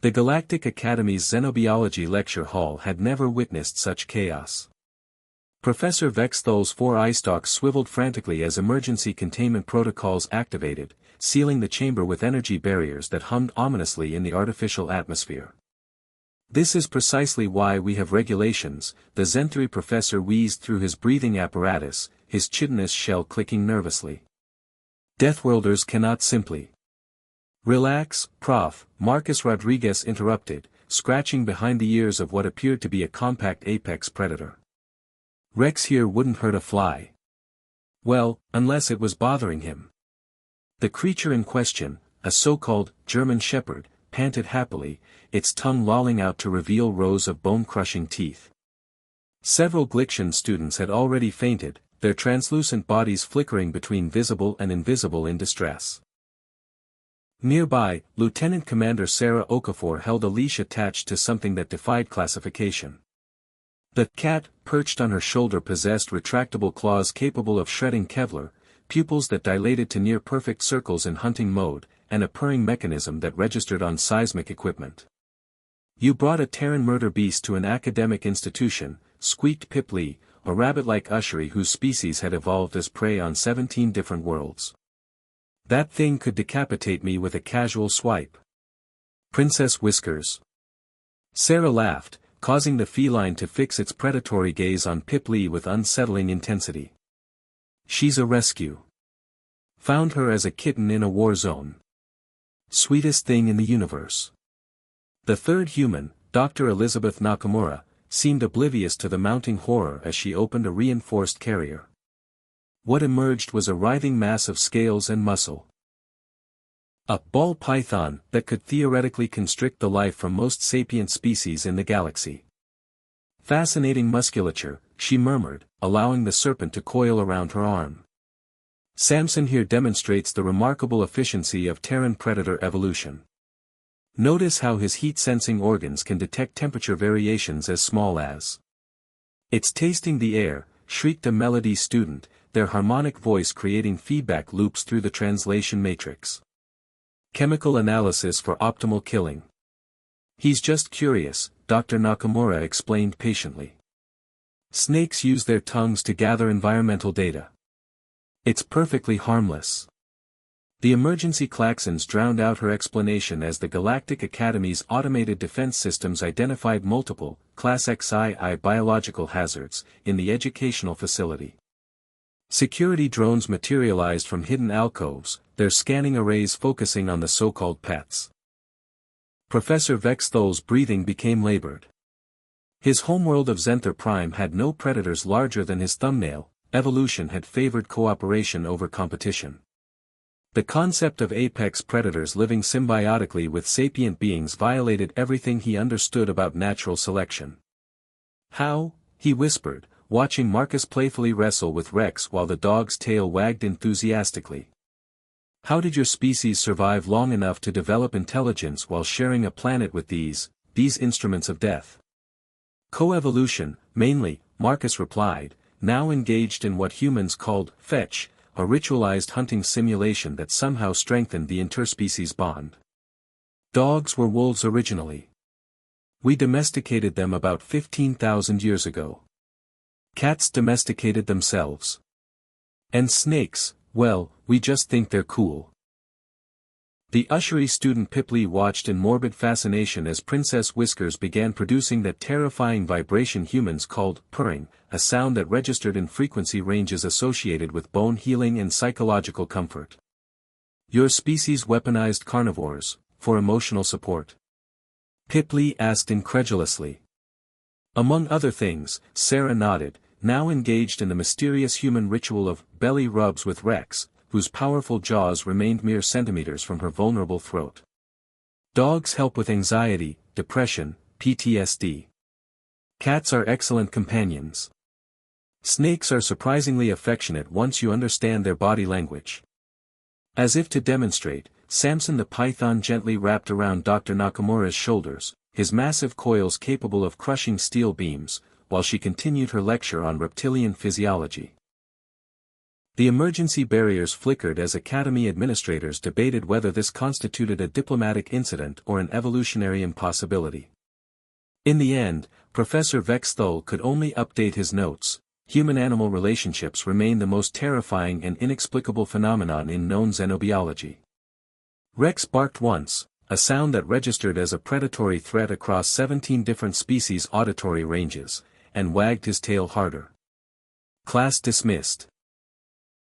The Galactic Academy's Xenobiology lecture hall had never witnessed such chaos. Professor Vexthol's four eye stalks swiveled frantically as emergency containment protocols activated, sealing the chamber with energy barriers that hummed ominously in the artificial atmosphere. "This is precisely why we have regulations," the Zenthri professor wheezed through his breathing apparatus, his chitinous shell clicking nervously. "Deathworlders cannot simply—" "Relax, Prof," Marcus Rodriguez interrupted, scratching behind the ears of what appeared to be a compact apex predator. "Rex here wouldn't hurt a fly. Well, unless it was bothering him." The creature in question, a so-called German shepherd, panted happily, its tongue lolling out to reveal rows of bone-crushing teeth. Several Glixian students had already fainted, their translucent bodies flickering between visible and invisible in distress. Nearby, Lieutenant Commander Sarah Okafor held a leash attached to something that defied classification. The cat, perched on her shoulder, possessed retractable claws capable of shredding Kevlar, pupils that dilated to near-perfect circles in hunting mode, and a purring mechanism that registered on seismic equipment. "You brought a Terran murder beast to an academic institution," squeaked Pip Lee, a rabbit-like ushery whose species had evolved as prey on 17 different worlds. "That thing could decapitate me with a casual swipe." "Princess Whiskers." Sarah laughed, causing the feline to fix its predatory gaze on Pip Lee with unsettling intensity. "She's a rescue. Found her as a kitten in a war zone. Sweetest thing in the universe." The third human, Dr. Elizabeth Nakamura, seemed oblivious to the mounting horror as she opened a reinforced carrier. What emerged was a writhing mass of scales and muscle. A ball python that could theoretically constrict the life from most sapient species in the galaxy. "Fascinating musculature," she murmured, allowing the serpent to coil around her arm. "Samson here demonstrates the remarkable efficiency of Terran predator evolution. Notice how his heat-sensing organs can detect temperature variations as small as—" "It's tasting the air," shrieked a Melody student, their harmonic voice creating feedback loops through the translation matrix. "Chemical analysis for optimal killing." "He's just curious," Dr. Nakamura explained patiently. "Snakes use their tongues to gather environmental data. It's perfectly harmless." The emergency klaxons drowned out her explanation as the Galactic Academy's automated defense systems identified multiple, Class XII biological hazards, in the educational facility. Security drones materialized from hidden alcoves, their scanning arrays focusing on the so-called pets. Professor Vexthol's breathing became labored. His homeworld of Zenther Prime had no predators larger than his thumbnail. Evolution had favored cooperation over competition. The concept of apex predators living symbiotically with sapient beings violated everything he understood about natural selection. "How?" he whispered, watching Marcus playfully wrestle with Rex while the dog's tail wagged enthusiastically. "How did your species survive long enough to develop intelligence while sharing a planet with these instruments of death?" "Coevolution, mainly," Marcus replied, now engaged in what humans called fetch, a ritualized hunting simulation that somehow strengthened the interspecies bond. "Dogs were wolves originally. We domesticated them about 15,000 years ago. Cats domesticated themselves. And snakes, well, we just think they're cool." The ushery student Pipley watched in morbid fascination as Princess Whiskers began producing that terrifying vibration humans called purring, a sound that registered in frequency ranges associated with bone healing and psychological comfort. "Your species weaponized carnivores, for emotional support?" Pipley asked incredulously. "Among other things," Sarah nodded, now engaged in the mysterious human ritual of belly rubs with Rex, whose powerful jaws remained mere centimeters from her vulnerable throat. "Dogs help with anxiety, depression, PTSD. Cats are excellent companions. Snakes are surprisingly affectionate once you understand their body language." As if to demonstrate, Samson the python gently wrapped around Dr. Nakamura's shoulders, his massive coils capable of crushing steel beams, while she continued her lecture on reptilian physiology. The emergency barriers flickered as Academy administrators debated whether this constituted a diplomatic incident or an evolutionary impossibility. In the end, Professor Vexthul could only update his notes. Human-animal relationships remain the most terrifying and inexplicable phenomenon in known xenobiology. Rex barked once, a sound that registered as a predatory threat across 17 different species' auditory ranges, and wagged his tail harder. Class dismissed.